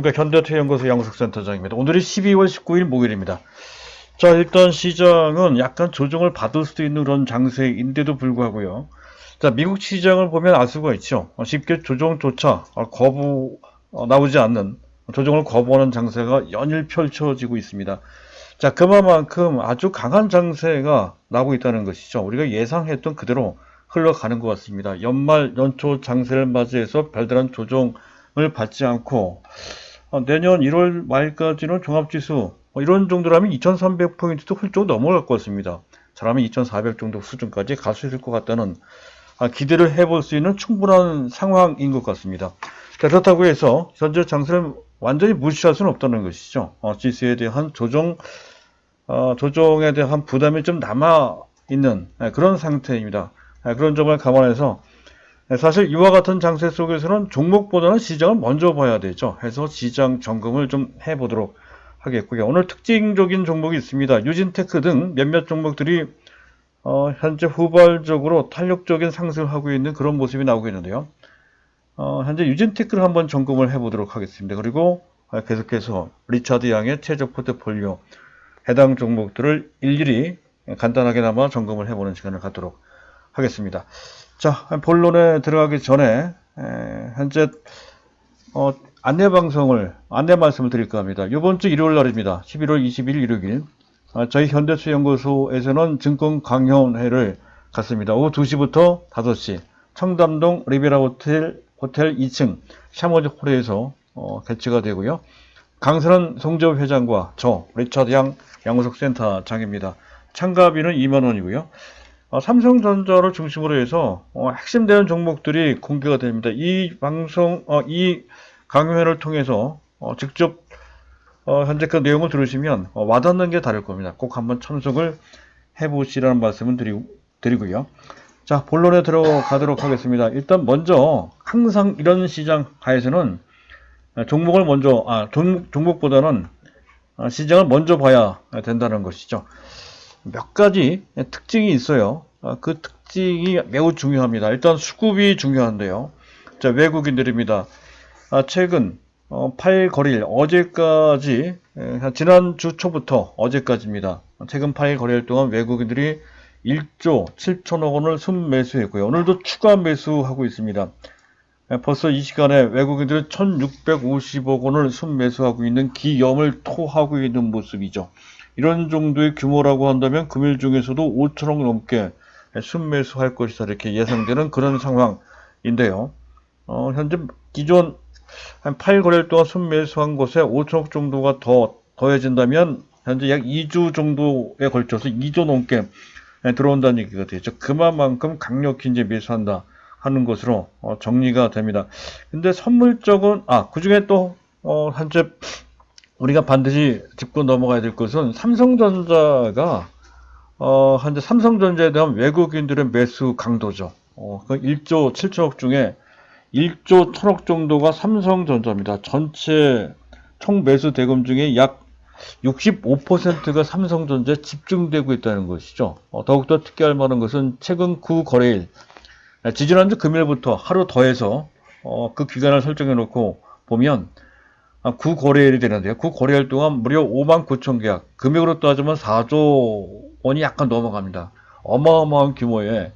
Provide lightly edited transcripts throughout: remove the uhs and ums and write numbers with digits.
안녕하십니까. 현대투자연구소 양석센터장입니다. 오늘이 12월 19일 목요일입니다. 자, 일단 시장은 약간 조정을 받을 수도 있는 그런 장세인데도 불구하고요. 자, 미국 시장을 보면 알 수가 있죠. 쉽게 조정조차 나오지 않는 조정을 거부하는 장세가 연일 펼쳐지고 있습니다. 자, 그만큼 아주 강한 장세가 나오고 있다는 것이죠. 우리가 예상했던 그대로 흘러가는 것 같습니다. 연초 장세를 맞이해서 별다른 조정을 받지 않고 내년 1월 말까지는 종합지수 이런 정도라면 2300포인트도 훌쩍 넘어갈 것 같습니다. 잘하면 2400 정도 수준까지 갈 수 있을 것 같다는 기대를 해볼 수 있는 충분한 상황인 것 같습니다. 자, 그렇다고 해서 현재 장세를 완전히 무시할 수는 없다는 것이죠. 지수에 대한 조정에 대한 부담이 좀 남아있는 그런 상태입니다. 그런 점을 감안해서 사실 이와 같은 장세 속에서는 종목보다는 시장을 먼저 봐야 되죠. 해서 시장 점검을 좀 해보도록 하겠고요. 오늘 특징적인 종목이 있습니다. 유진테크 등 몇몇 종목들이 현재 후발적으로 탄력적인 상승을 하고 있는 그런 모습이 나오고 있는데요. 현재 유진테크를 한번 점검을 해보도록 하겠습니다. 그리고 계속해서 리차드 양의 최저 포트폴리오 해당 종목들을 일일이 간단하게나마 점검을 해보는 시간을 갖도록 하겠습니다. 자, 본론에 들어가기 전에 현재 안내 말씀을 드릴까 합니다. 이번 주 일요일 날입니다. 11월 20일 일요일 저희 현대투자연구소에서는 증권 강연회를 갖습니다. 오후 2시부터 5시 청담동 리베라 호텔 2층 샤머즈 홀에서 개최가 되고요. 강선원 송재호 회장과 저 리차드 양 양호석 센터장입니다. 참가비는 2만원이고요. 삼성전자를 중심으로 해서 핵심되는 종목들이 공개가 됩니다. 이 강연회를 통해서 직접 현재 그 내용을 들으시면 와닿는 게 다를 겁니다. 꼭 한번 참석을 해보시라는 말씀을 드리고요. 자, 본론에 들어가도록 하겠습니다. 일단 먼저 항상 이런 시장 하에서는 종목보다는 시장을 먼저 봐야 된다는 것이죠. 몇 가지 특징이 있어요. 그 특징이 매우 중요합니다. 일단 수급이 중요한데요. 자, 외국인들입니다. 최근 8일 거래일 어제까지 지난주 초부터 어제까지입니다. 최근 8일 거래일 동안 외국인들이 1조 7천억 원을 순매수했고요. 오늘도 추가 매수하고 있습니다. 벌써 이 시간에 외국인들이 1650억 원을 순매수하고 있는 기염을 토하고 있는 모습이죠. 이런 정도의 규모라고 한다면 금일 중에서도 5천억 넘게 순매수할 것이다 이렇게 예상되는 그런 상황인데요. 현재 기존 한 8일 거래일 동안 순매수한 것에 5천억 정도가 더해진다면 현재 약 2주 정도에 걸쳐서 2조 넘게 들어온다는 얘기가 되죠. 그만큼 강력히 이제 매수한다 하는 것으로 정리가 됩니다. 근데 선물적은 그 중에 또 현재 우리가 반드시 짚고 넘어가야 될 것은 삼성전자가 현재 삼성전자에 대한 외국인들의 매수 강도죠. 그 1조 7천억 중에 1조 1천억 정도가 삼성전자입니다. 전체 총 매수 대금 중에 약 65%가 삼성전자에 집중되고 있다는 것이죠. 더욱더 특이할 만한 것은 최근 9거래일 지지난주 금요일부터 하루 더해서 그 기간을 설정해 놓고 보면 9거래일이 되는데요. 9거래일 동안 무려 5만 9천 계약, 금액으로 따지면 4조 원이 약간 넘어갑니다. 어마어마한 규모의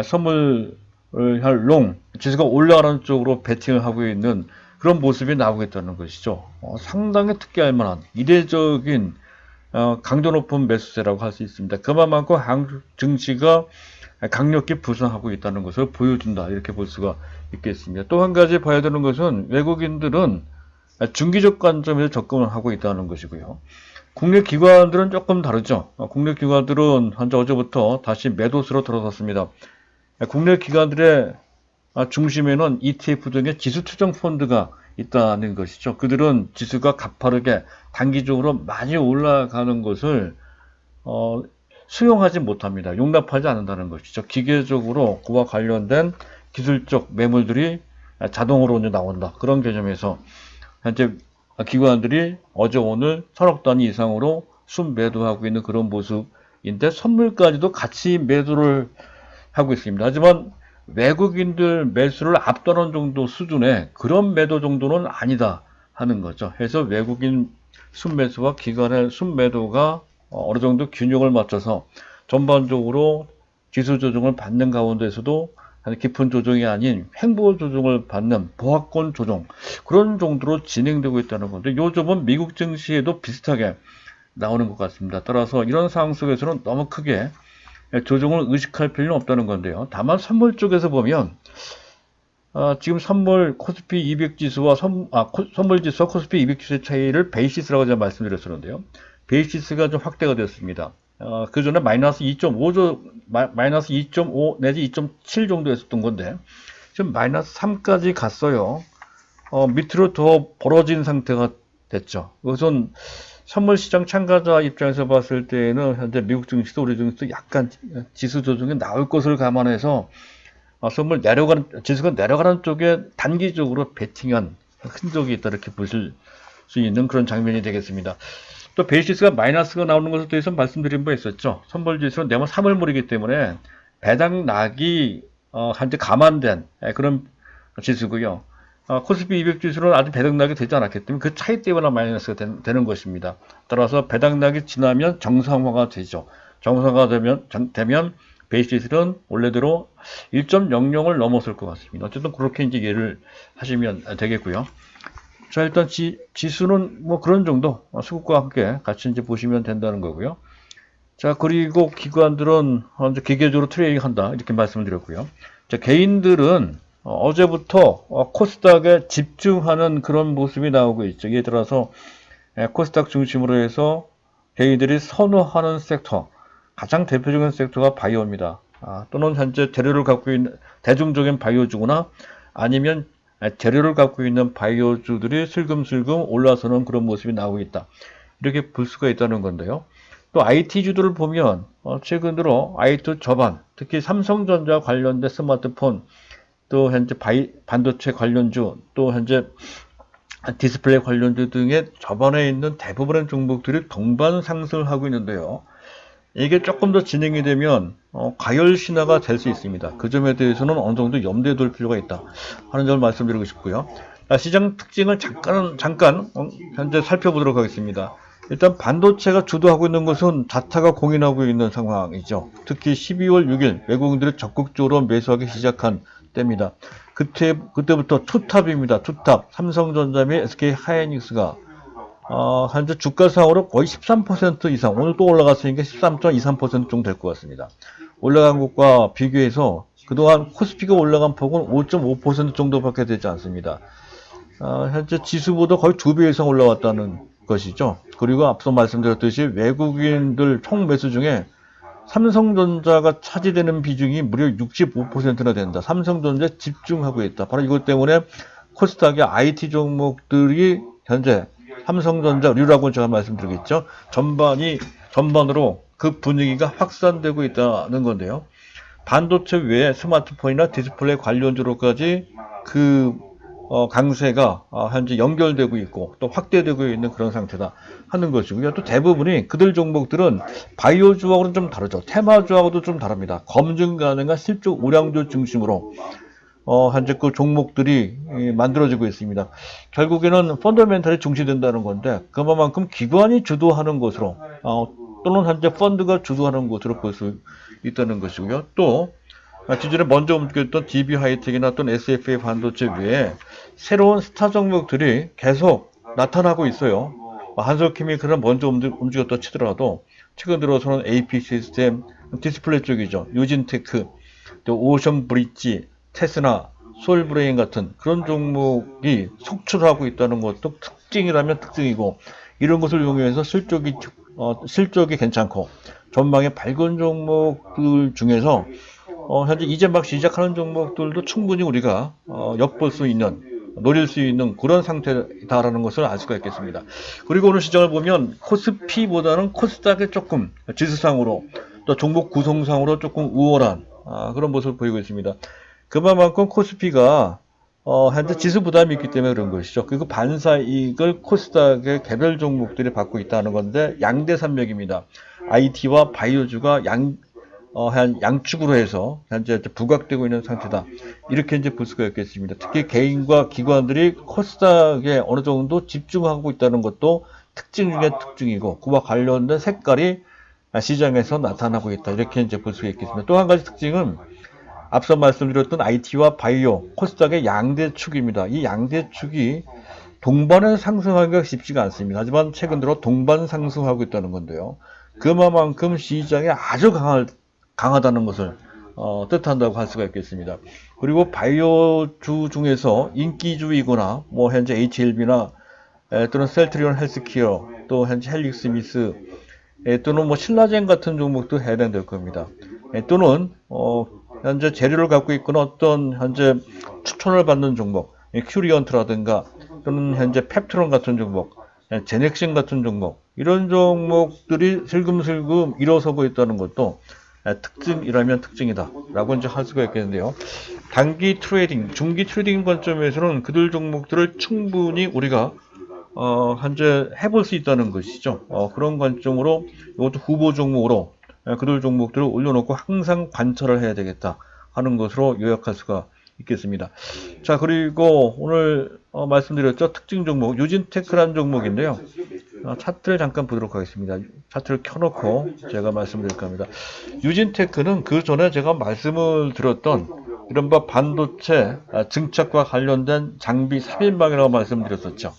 선물을 할 롱, 지수가 올라가는 쪽으로 베팅을 하고 있는 그런 모습이 나오고 있다는 것이죠. 상당히 특이할 만한 이례적인 강도 높은 매수세라고 할 수 있습니다. 그만큼 한국 증시가 강력히 부상하고 있다는 것을 보여준다 이렇게 볼 수가 있겠습니다. 또 한 가지 봐야 되는 것은 외국인들은 중기적 관점에서 접근을 하고 있다는 것이고요. 국내 기관들은 조금 다르죠. 국내 기관들은 현재 어제부터 다시 매도세로 들어섰습니다. 국내 기관들의 중심에는 ETF 등의 지수 추정 펀드가 있다는 것이죠. 그들은 지수가 가파르게 단기적으로 많이 올라가는 것을 수용하지 못합니다. 용납하지 않는다는 것이죠. 기계적으로 그와 관련된 기술적 매물들이 자동으로 이제 나온다. 그런 개념에서 현재 기관들이 어제 오늘 천억 단위 이상으로 순매도하고 있는 그런 모습인데 선물까지도 같이 매도를 하고 있습니다. 하지만 외국인들 매수를 압도하는 정도 수준의 그런 매도 정도는 아니다. 하는 거죠. 해서 외국인 순매수와 기관의 순매도가 어느 정도 균형을 맞춰서 전반적으로 지수 조정을 받는 가운데서도 깊은 조정이 아닌 횡보 조정을 받는 보합권 조정, 그런 정도로 진행되고 있다는 건데, 요즘은 미국 증시에도 비슷하게 나오는 것 같습니다. 따라서 이런 상황 속에서는 너무 크게 조정을 의식할 필요는 없다는 건데요. 다만 선물 쪽에서 보면 지금 선물 코스피 200 지수와 선물 지수와 코스피 200 지수의 차이를 베이시스라고 제가 말씀드렸었는데요. 베이시스가 좀 확대가 됐습니다. 그 전에 마이너스 2.5 내지 2.7 정도 했었던 건데, 지금 마이너스 3까지 갔어요. 밑으로 더 벌어진 상태가 됐죠. 우선 선물 시장 참가자 입장에서 봤을 때는 현재 미국 증시도 우리 증시도 약간 지수 조정이 나올 것을 감안해서 지수가 내려가는 쪽에 단기적으로 베팅한 흔적이 있다, 이렇게 보실 수 있는 그런 장면이 되겠습니다. 또 베이시스가 마이너스가 나오는 것에 대해서 말씀드린 바 있었죠. 선물지수는 네모 3월물이기 때문에 배당락이 현재 감안된 그런 지수고요. 코스피 200 지수는 아직 배당락이 되지 않았기 때문에 그 차이 때문에 마이너스가 되는 것입니다. 따라서 배당락이 지나면 정상화가 되죠. 정상화가 되면 베이시스는 원래대로 1.00을 넘었을 것 같습니다. 어쨌든 그렇게 이제 이해를 하시면 되겠고요. 자, 일단 지수는 뭐 그런 정도 수급과 함께 같이 이제 보시면 된다는 거고요. 자, 그리고 기관들은 이제 기계적으로 트레이딩 한다, 이렇게 말씀을 드렸고요. 자, 개인들은 어제부터 코스닥에 집중하는 그런 모습이 나오고 있죠. 예를 들어서 코스닥 중심으로 해서 개인들이 선호하는 섹터, 가장 대표적인 섹터가 바이오입니다. 또는 현재 재료를 갖고 있는 대중적인 바이오주거나 아니면 재료를 갖고 있는 바이오주들이 슬금슬금 올라서는 그런 모습이 나오고 있다, 이렇게 볼 수가 있다는 건데요. 또 IT주들을 보면 최근 들어 IT 저반, 특히 삼성전자 관련된 스마트폰, 또 현재 반도체 관련주, 또 현재 디스플레이 관련주 등의 저반에 있는 대부분의 종목들이 동반 상승을 하고 있는데요. 이게 조금 더 진행이 되면 과열 신화가 될 수 있습니다. 그 점에 대해서는 어느 정도 염두에 둘 필요가 있다 하는 점을 말씀드리고 싶고요. 시장 특징을 잠깐 현재 살펴보도록 하겠습니다. 일단 반도체가 주도하고 있는 것은 자타가 공인하고 있는 상황이죠. 특히 12월 6일 외국인들이 적극적으로 매수하기 시작한 때입니다. 그때부터 투탑입니다. 투탑. 삼성전자 및 SK하이닉스가 현재 주가상으로 거의 13% 이상, 오늘 또 올라갔으니까 13.23% 정도 될 것 같습니다. 올라간 것과 비교해서 그동안 코스피가 올라간 폭은 5.5% 정도밖에 되지 않습니다. 현재 지수보다 거의 2배 이상 올라왔다는 것이죠. 그리고 앞서 말씀드렸듯이 외국인들 총 매수 중에 삼성전자가 차지되는 비중이 무려 65%나 된다. 삼성전자에 집중하고 있다. 바로 이것 때문에 코스닥의 IT 종목들이 현재 삼성전자류라고 제가 말씀드리겠죠. 전반으로 그 분위기가 확산되고 있다는 건데요. 반도체 외에 스마트폰이나 디스플레이 관련주로까지 그 강세가 현재 연결되고 있고 또 확대되고 있는 그런 상태다 하는 것이고요. 또 대부분이 그들 종목들은 바이오주하고는 좀 다르죠. 테마주하고도 좀 다릅니다. 검증 가능한 실적 우량주 중심으로 현재 그 종목들이 만들어지고 있습니다. 결국에는 펀더멘탈이 중시된다는 건데, 그만큼 기관이 주도하는 것으로 또는 현재 펀드가 주도하는 것으로 볼 수 있다는 것이고요. 또 기존에 먼저 움직였던 DB하이텍이나 또는 SFA 반도체 외에 새로운 스타 종목들이 계속 나타나고 있어요. 한솔케미칼은 먼저 움직였다 치더라도 최근 들어서는 AP시스템, 디스플레이 쪽이죠. 유진테크, 또 오션브릿지, 테스나, 솔브레인 같은 그런 종목이 속출하고 있다는 것도 특징이라면 특징이고, 이런 것을 이용해서 실적이 괜찮고 전망이 밝은 종목들 중에서 현재 이제 막 시작하는 종목들도 충분히 우리가 엿볼 수 있는, 노릴 수 있는 그런 상태다라는 것을 알 수가 있겠습니다. 그리고 오늘 시장을 보면 코스피보다는 코스닥에 조금 지수상으로 또 종목 구성상으로 조금 우월한 그런 모습을 보이고 있습니다. 그만큼 코스피가 현재 지수 부담이 있기 때문에 그런 것이죠. 그리고 반사이익을 코스닥의 개별 종목들이 받고 있다는 건데, 양대 산맥입니다. IT와 바이오주가 한 양축으로 해서 현재 부각되고 있는 상태다. 이렇게 이제 볼 수가 있겠습니다. 특히 개인과 기관들이 코스닥에 어느 정도 집중하고 있다는 것도 특징 중의 특징이고, 그와 관련된 색깔이 시장에서 나타나고 있다. 이렇게 이제 볼 수가 있겠습니다. 또 한 가지 특징은 앞서 말씀드렸던 IT와 바이오, 코스닥의 양대축입니다. 이 양대축이 동반을 상승하기가 쉽지가 않습니다. 하지만 최근 들어 동반 상승하고 있다는 건데요. 그만큼 시장이 아주 강하다는 것을 뜻한다고 할 수가 있겠습니다. 그리고 바이오주 중에서 인기주이거나 뭐 현재 HLB나 또는 셀트리온 헬스케어, 또 현재 헬릭스미스, 또는 뭐 신라젠 같은 종목도 해당될 겁니다. 또는 현재 재료를 갖고 있거나 어떤 현재 추천을 받는 종목, 큐리언트라든가 또는 현재 펩트론 같은 종목, 제넥신 같은 종목, 이런 종목들이 슬금슬금 일어서고 있다는 것도 특징이라면 특징이다 라고 이제 할 수가 있겠는데요. 단기 트레이딩, 중기 트레이딩 관점에서는 그들 종목들을 충분히 우리가 현재 해볼 수 있다는 것이죠. 그런 관점으로 이것도 후보 종목으로 그들 종목들을 올려놓고 항상 관찰을 해야 되겠다 하는 것으로 요약할 수가 있겠습니다. 자, 그리고 오늘 말씀드렸죠. 특징 종목 유진테크라는 종목인데요. 차트를 잠깐 보도록 하겠습니다. 차트를 켜놓고 제가 말씀드릴까 합니다. 유진테크는 그 전에 제가 말씀을 드렸던 이른바 반도체 증착과 관련된 장비 3인방이라고 말씀드렸었죠.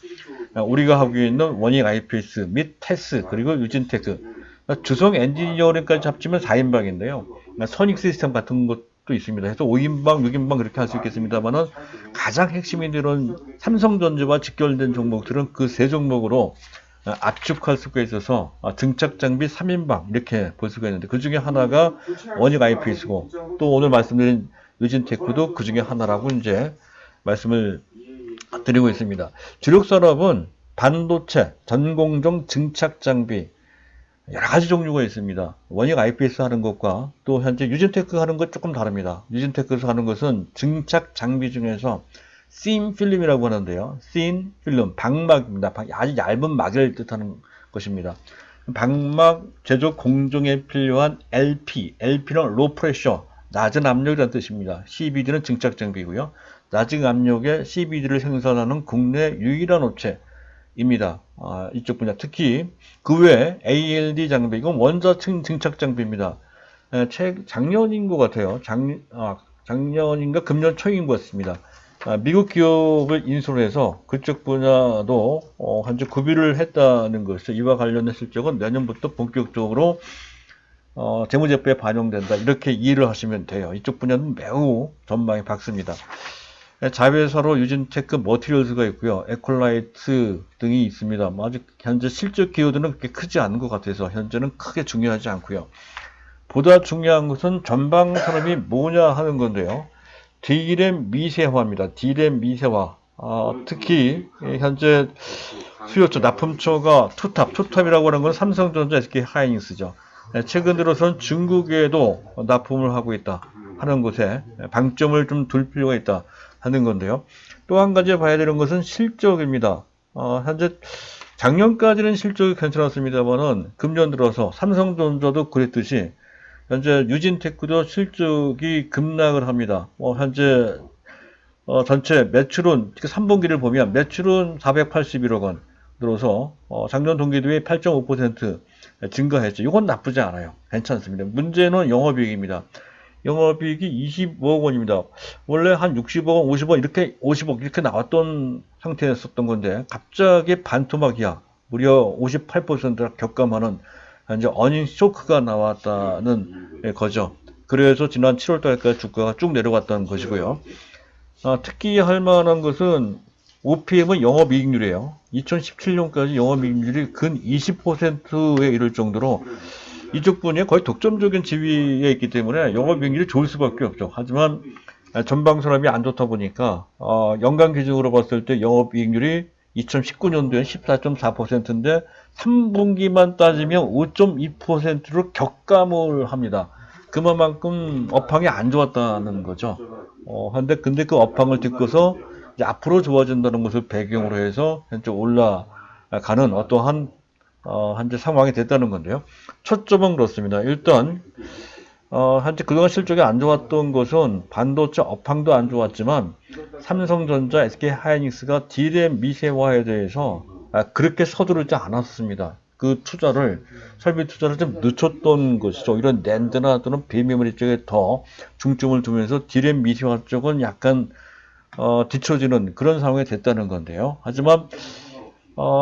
우리가 하고 있는 원익 IPS 및 테스 그리고 유진테크, 주성 엔지니어링까지 합치면 4인방인데요. 선익 시스템 같은 것도 있습니다. 해서 5인방, 6인방 그렇게 할 수 있겠습니다만은 가장 핵심이 되는 삼성전자와 직결된 종목들은 그 세 종목으로 압축할 수가 있어서 증착 장비 3인방 이렇게 볼 수가 있는데, 그 중에 하나가 원익 IPS고 또 오늘 말씀드린 유진테크도 그 중에 하나라고 이제 말씀을 드리고 있습니다. 주력 산업은 반도체, 전공정 증착 장비 여러 가지 종류가 있습니다. 원익 IPS 하는 것과 또 현재 유진테크 하는 것 조금 다릅니다. 유진테크에서 하는 것은 증착 장비 중에서 씬 필름이라고 하는데요. 씬 필름, 방막입니다. 아주 얇은 막을 뜻하는 것입니다. 방막 제조 공정에 필요한 LP, LP는 로 프레셔, 낮은 압력이라는 뜻입니다. CVD는 증착 장비고요. 낮은 압력의 CVD를 생산하는 국내 유일한 업체입니다. 이쪽 분야 특히 그 외에 ALD 장비, 이건 원자층 증착 장비입니다. 작년인 것 같아요. 작년인가 금년 초인 것 같습니다. 미국 기업을 인수를 해서 그쪽 분야도 현재 구비를 했다는 것이죠. 이와 관련된 실적은 내년부터 본격적으로 재무제표에 반영된다, 이렇게 이해를 하시면 돼요. 이쪽 분야는 매우 전망이 밝습니다. 자회사로 유진테크 머티리얼스가 있고요. 에콜라이트 등이 있습니다. 아직 현재 실적 기여도는 그렇게 크지 않은 것 같아서 현재는 크게 중요하지 않고요. 보다 중요한 것은 전방 산업이 뭐냐 하는 건데요. D램 미세화입니다. D램 미세화. 특히 현재 수요처, 납품처가 투탑이라고 하는 건 삼성전자, SK 하이닉스죠. 최근 들어서는 중국에도 납품을 하고 있다 하는 것에 방점을 좀 둘 필요가 있다 하는 건데요. 또 한 가지 봐야 되는 것은 실적입니다. 현재 작년까지는 실적이 괜찮았습니다만은 금년 들어서 삼성전자도 그랬듯이 현재 유진테크도 실적이 급락을 합니다. 현재 전체 매출은 3분기를 보면 매출은 481억 원 들어서 작년 동기 대비 8.5% 증가했죠. 이건 나쁘지 않아요. 괜찮습니다. 문제는 영업이익입니다. 영업이익이 25억 원입니다. 원래 한 60억 원, 50억 이렇게 50억 이렇게 나왔던 상태였었던 건데 갑자기 반토막이야. 무려 58%를 격감하는 현재 어닝 쇼크가 나왔다는 거죠. 그래서 지난 7월 달까지 주가가 쭉 내려갔다는 것이고요. 특히 할 만한 것은 OPM은 영업이익률이에요. 2017년까지 영업이익률이 근 20%에 이를 정도로 이쪽 분야에 거의 독점적인 지위에 있기 때문에 영업이익률이 좋을 수밖에 없죠. 하지만 전방 산업이 안 좋다 보니까 연간 기준으로 봤을 때 영업이익률이 2019년도에 14.4%인데 3분기만 따지면 5.2%로 격감을 합니다. 그만큼 업황이 안 좋았다는 거죠. 근데 그 업황을 딛고서 이제 앞으로 좋아진다는 것을 배경으로 해서 현재 올라가는 어떠한 현재 상황이 됐다는 건데요. 초점은 그렇습니다. 일단 현재 그동안 실적이 안 좋았던 것은 반도체 업황도 안 좋았지만 삼성전자, SK하이닉스가 D램 미세화에 대해서 그렇게 서두르지 않았습니다. 그 투자를, 설비 투자를 좀 늦췄던 것이죠. 이런 낸드나 또는 비메모리 쪽에 더 중점을 두면서 D램 미세화 쪽은 약간 뒤처지는 그런 상황이 됐다는 건데요. 하지만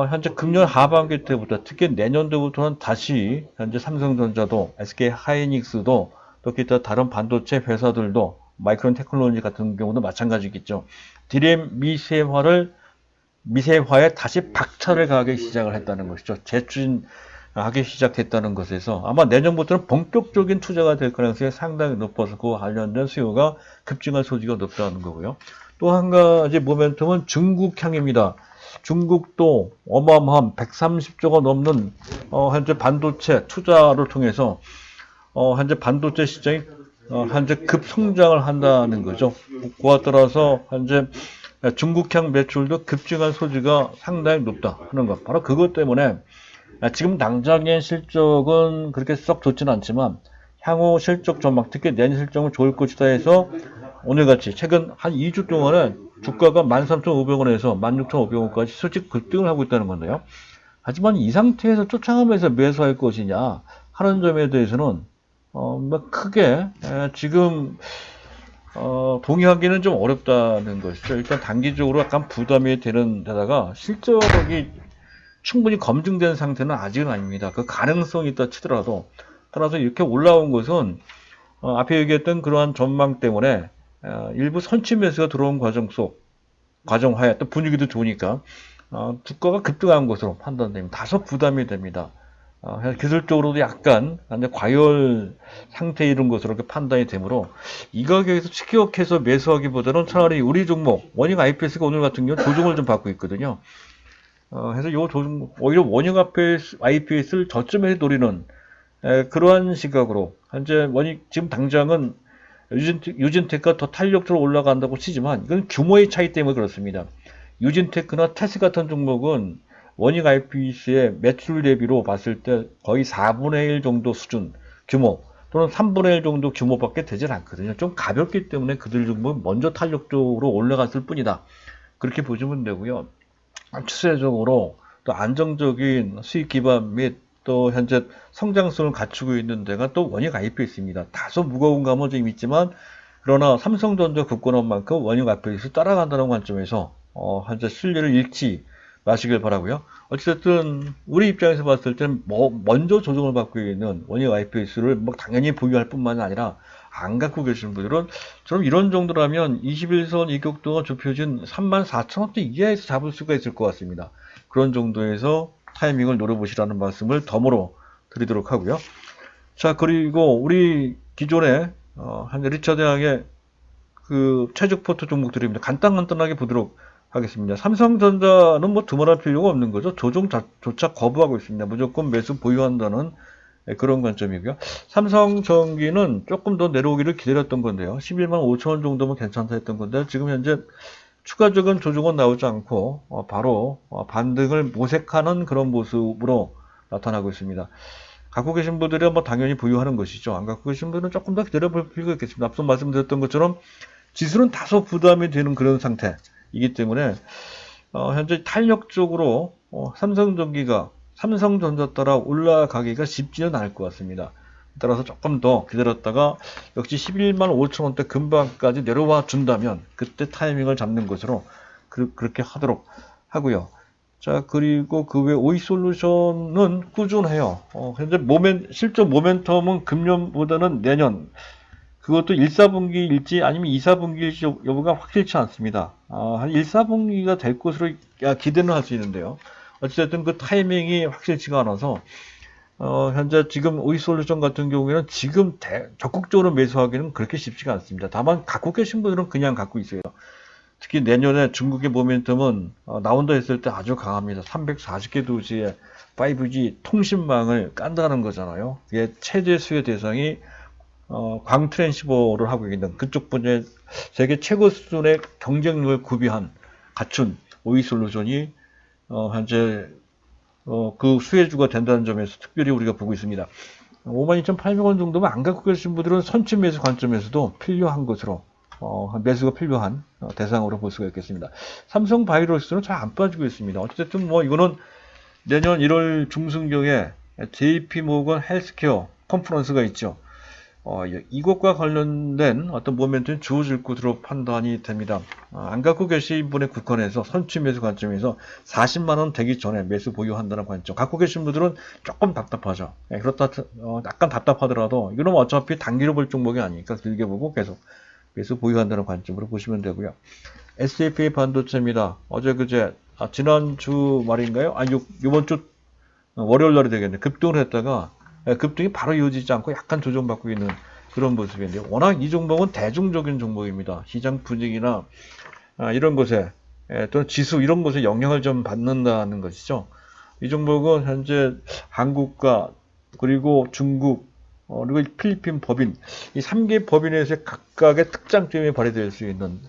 현재 금년 하반기 때부터 특히 내년도부터는 다시 현재 삼성전자도 SK하이닉스도 또 기타 다른 반도체 회사들도 마이크론 테크놀로지 같은 경우도 마찬가지겠죠. D램 미세화에 다시 박차를 가하기 시작을 했다는 것이죠. 재추진하기 시작했다는 것에서 아마 내년부터는 본격적인 투자가 될 가능성이 상당히 높아서 그와 관련된 수요가 급증할 소지가 높다는 거고요. 또 한 가지 모멘텀은 중국향입니다. 중국도 어마어마한 130조가 넘는 현재 반도체 투자를 통해서 현재 반도체 시장이 현재 급성장을 한다는 거죠. 그와 따라서 현재 중국향 매출도 급증할 소지가 상당히 높다 하는 것. 바로 그것 때문에 지금 당장의 실적은 그렇게 썩 좋지는 않지만 향후 실적 전망, 특히 내년 실적은 좋을 것이다 해서 오늘같이 최근 한 2주 동안에 주가가 13,500원에서 16,500원까지 수직 급등을 하고 있다는 건데요. 하지만 이 상태에서 쫓아가면서 매수할 것이냐 하는 점에 대해서는 뭐 크게 지금 동의하기는 좀 어렵다는 것이죠. 일단 단기적으로 약간 부담이 되는 데다가 실적이 충분히 검증된 상태는 아직은 아닙니다. 그 가능성이 있다 치더라도 따라서 이렇게 올라온 것은 앞에 얘기했던 그러한 전망 때문에 일부 선취 매수가 들어온 과정하에 또 분위기도 좋으니까 주가가 급등한 것으로 판단됩니다. 다소 부담이 됩니다. 기술적으로도 약간 과열 상태에 이른 것으로 이렇게 판단이 되므로 이 가격에서 추격해서 매수하기보다는 차라리 우리 종목 원익 IPS가 오늘 같은 경우 조정을 좀 받고 있거든요. 그래서 요 조정 오히려 원익 IPS를 저점에서 노리는 그러한 시각으로 현재 원익 지금 당장은 유진테크가 더 탄력적으로 올라간다고 치지만 이건 규모의 차이 때문에 그렇습니다. 유진테크나 테스 같은 종목은 원익 IPS의 매출 대비로 봤을 때 거의 4분의 1 정도 수준 규모 또는 3분의 1 정도 규모밖에 되질 않거든요. 좀 가볍기 때문에 그들 종목은 먼저 탄력적으로 올라갔을 뿐이다. 그렇게 보시면 되고요. 추세적으로 또 안정적인 수익 기반 및 또 현재 성장성을 갖추고 있는 데가 또 원익 IPS입니다. 다소 무거운 감은 좀 있지만 그러나 삼성전자 굳건한 만큼 원익 IPS 따라간다는 관점에서 현재 신뢰를 잃지 마시길 바라고요. 어쨌든 우리 입장에서 봤을 때는 먼저 조정을 받고 있는 원익 IPS를 당연히 보유할 뿐만 아니라 안 갖고 계시는 분들은 저는 이런 정도라면 21선 이격도가 좁혀진 34,000원대 이하에서 잡을 수가 있을 것 같습니다. 그런 정도에서 타이밍을 노려보시라는 말씀을 덤으로 드리도록 하고요. 자, 그리고 우리 기존에 현재 리처드 양의 그 최적 포트 종목들입니다. 간단하게 보도록 하겠습니다. 삼성전자는 뭐 두말할 필요가 없는 거죠. 조정조차 거부하고 있습니다. 무조건 매수 보유한다는 그런 관점이고요. 삼성전기는 조금 더 내려오기를 기다렸던 건데요. 11만 5천원 정도면 괜찮다 했던 건데 지금 현재 추가적인 조정은 나오지 않고 바로 반등을 모색하는 그런 모습으로 나타나고 있습니다. 갖고 계신 분들은 뭐 당연히 보유하는 것이죠. 안 갖고 계신 분들은 조금 더 기다려볼 필요가 있겠습니다. 앞서 말씀드렸던 것처럼 지수는 다소 부담이 되는 그런 상태이기 때문에 현재 탄력적으로 삼성전기가 삼성전자 따라 올라가기가 쉽지는 않을 것 같습니다. 따라서 조금 더 기다렸다가 역시 11만 5천원대 근방까지 내려와 준다면 그때 타이밍을 잡는 것으로 그렇게 하도록 하고요. 자, 그리고 그 외 오이솔루션은 꾸준해요. 현재 실적 모멘텀은 금년보다는 내년 그것도 1, 4분기일지 아니면 2, 4분기일지 여부가 확실치 않습니다. 한 1, 4분기가 될 것으로 기대는 할 수 있는데요. 어쨌든 그 타이밍이 확실치가 않아서 현재 지금 오이솔루션 같은 경우에는 지금 적극적으로 매수하기는 그렇게 쉽지가 않습니다. 다만 갖고 계신 분들은 그냥 갖고 있어요. 특히 내년에 중국의 모멘텀은 나온다 했을 때 아주 강합니다. 340개 도시의 5G 통신망을 깐다는 거잖아요. 그게 최대 수요 대상이 광 트랜시버를 하고 있는 그쪽 분야의 세계 최고 수준의 경쟁력을 갖춘 오이솔루션이 현재 그 수혜주가 된다는 점에서 특별히 우리가 보고 있습니다. 52,800원 정도면 안 갖고 계신 분들은 선취 매수 관점에서도 필요한 것으로 매수가 필요한 대상으로 볼 수가 있겠습니다. 삼성바이오로스는 잘 안 빠지고 있습니다. 어쨌든 뭐 이거는 내년 1월 중순경에 JP모건 헬스케어 컨퍼런스가 있죠. 이것과 관련된 어떤 모멘텀이 주어질 것으로 판단이 됩니다. 안 갖고 계신 분의 국한에서 선취 매수 관점에서 40만원 되기 전에 매수 보유한다는 관점. 갖고 계신 분들은 조금 답답하죠. 그렇다, 약간 답답하더라도, 이거는 어차피 단기로 볼 종목이 아니니까 길게 보고 계속 매수 보유한다는 관점으로 보시면 되고요. SFA 반도체입니다. 어제 그제, 지난주 말인가요? 이번 주 월요일 날이 되겠네. 급등을 했다가, 급등이 바로 이어지지 않고 약간 조정받고 있는 그런 모습인데요. 워낙 이 종목은 대중적인 종목입니다. 시장 분위기나 이런 것에 또는 지수 이런 것에 영향을 좀 받는다는 것이죠. 이 종목은 현재 한국과 그리고 중국 그리고 필리핀 법인 이 3개 법인에서의 각각의 특장점이 발휘될 수 있는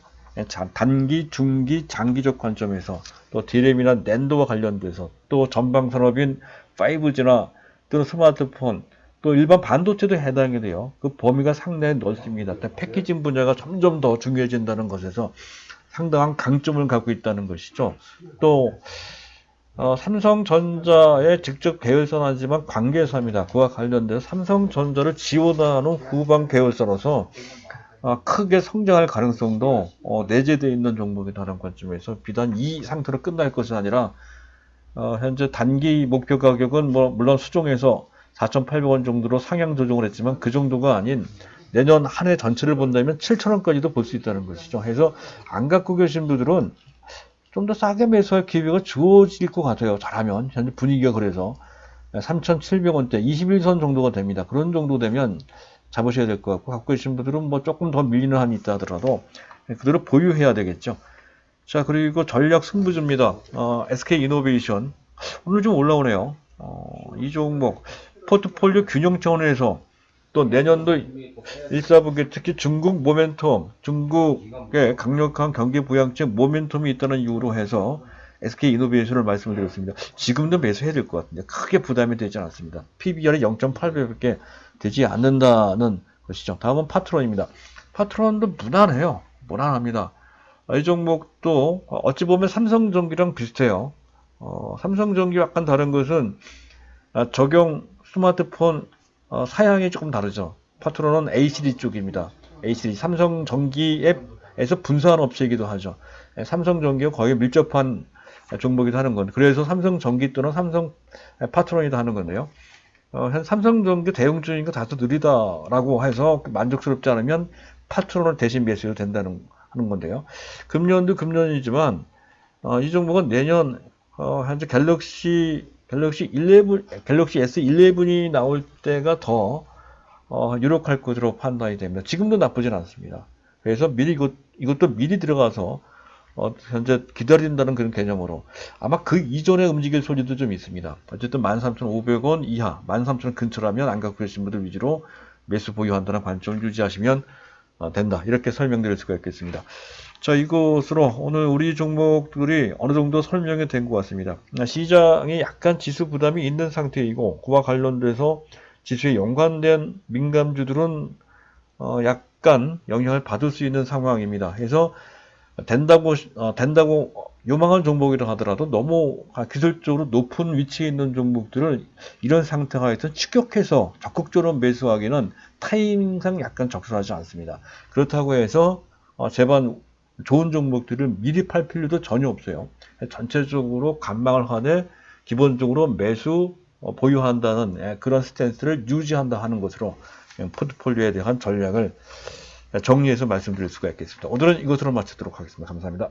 단기, 중기, 장기적 관점에서 또 디램이나 낸도와 관련돼서 또 전방산업인 5G나 또는 스마트폰, 또 일반 반도체도 해당이 돼요. 그 범위가 상당히 넓습니다. 패키징 분야가 점점 더 중요해진다는 것에서 상당한 강점을 갖고 있다는 것이죠. 또 삼성전자에 직접 계열사는 아니지만 관계사입니다. 그와 관련돼서 삼성전자를 지원하는 후방 계열사로서 크게 성장할 가능성도 내재되어 있는 종목이라는 관점에서 비단 이 상태로 끝날 것이 아니라 현재 단기 목표 가격은 물론 수종에서 4,800원 정도로 상향 조정을 했지만 그 정도가 아닌 내년 한 해 전체를 본다면 7,000원까지도 볼 수 있다는 것이죠. 그래서 안 갖고 계신 분들은 좀 더 싸게 매수할 기회가 주어질 것 같아요. 잘하면 현재 분위기가 그래서 3,700원대 21선 정도가 됩니다. 그런 정도 되면 잡으셔야 될 것 같고 갖고 계신 분들은 뭐 조금 더 밀리는 한이 있다 하더라도 그대로 보유해야 되겠죠. 자, 그리고 전략 승부주입니다. SK이노베이션. 오늘 좀 올라오네요. 이 종목, 포트폴리오 균형 차원에서 또 내년도 1사분기 특히 중국 모멘텀, 중국의 강력한 경기 부양책 모멘텀이 있다는 이유로 해서 SK이노베이션을 말씀을 드렸습니다. 지금도 매수해야 될 것 같은데 크게 부담이 되지 않았습니다. PBR이 0.8배밖에 되지 않는다는 것이죠. 다음은 파트론입니다. 파트론도 무난해요. 무난합니다. 이 종목도 어찌 보면 삼성전기랑 비슷해요. 삼성전기 약간 다른 것은 적용 스마트폰 사양이 조금 다르죠. 파트론은 A-시리즈 쪽입니다. A-시리즈 삼성전기에서 분사한 업체이기도 하죠. 삼성전기와 거의 밀접한 종목이기도 하는 건데 그래서 삼성전기 또는 삼성 파트론이다 하는 건데요. 삼성전기 대응주니까 다소 느리다라고 해서 만족스럽지 않으면 파트론을 대신 매수해도 된다는 하는 건데요. 금년도 금년이지만 이 종목은 내년 현재 갤럭시 S11이 나올 때가 더 유력할 것으로 판단이 됩니다. 지금도 나쁘진 않습니다. 그래서 미리 이것도 미리 들어가서 현재 기다린다는 그런 개념으로 아마 그 이전에 움직일 소리도 좀 있습니다. 어쨌든 13,500원 이하, 13,000원 근처라면 안 갖고 계신 분들 위주로 매수 보유한다는 관점을 유지하시면 된다. 이렇게 설명드릴 수가 있겠습니다. 자, 이것으로 오늘 우리 종목들이 어느 정도 설명이 된 것 같습니다. 시장이 약간 지수 부담이 있는 상태이고 그와 관련돼서 지수에 연관된 민감주들은 약간 영향을 받을 수 있는 상황입니다. 그래서 된다고 요망한 종목이라 하더라도 너무 기술적으로 높은 위치에 있는 종목들을 이런 상태가 있어 추격해서 적극적으로 매수하기는 타이밍상 약간 적절하지 않습니다. 그렇다고 해서 제반 좋은 종목들을 미리 팔 필요도 전혀 없어요. 전체적으로 관망을 하되 기본적으로 매수 보유한다는 그런 스탠스를 유지한다 하는 것으로 포트폴리오에 대한 전략을 정리해서 말씀드릴 수가 있겠습니다. 오늘은 이것으로 마치도록 하겠습니다. 감사합니다.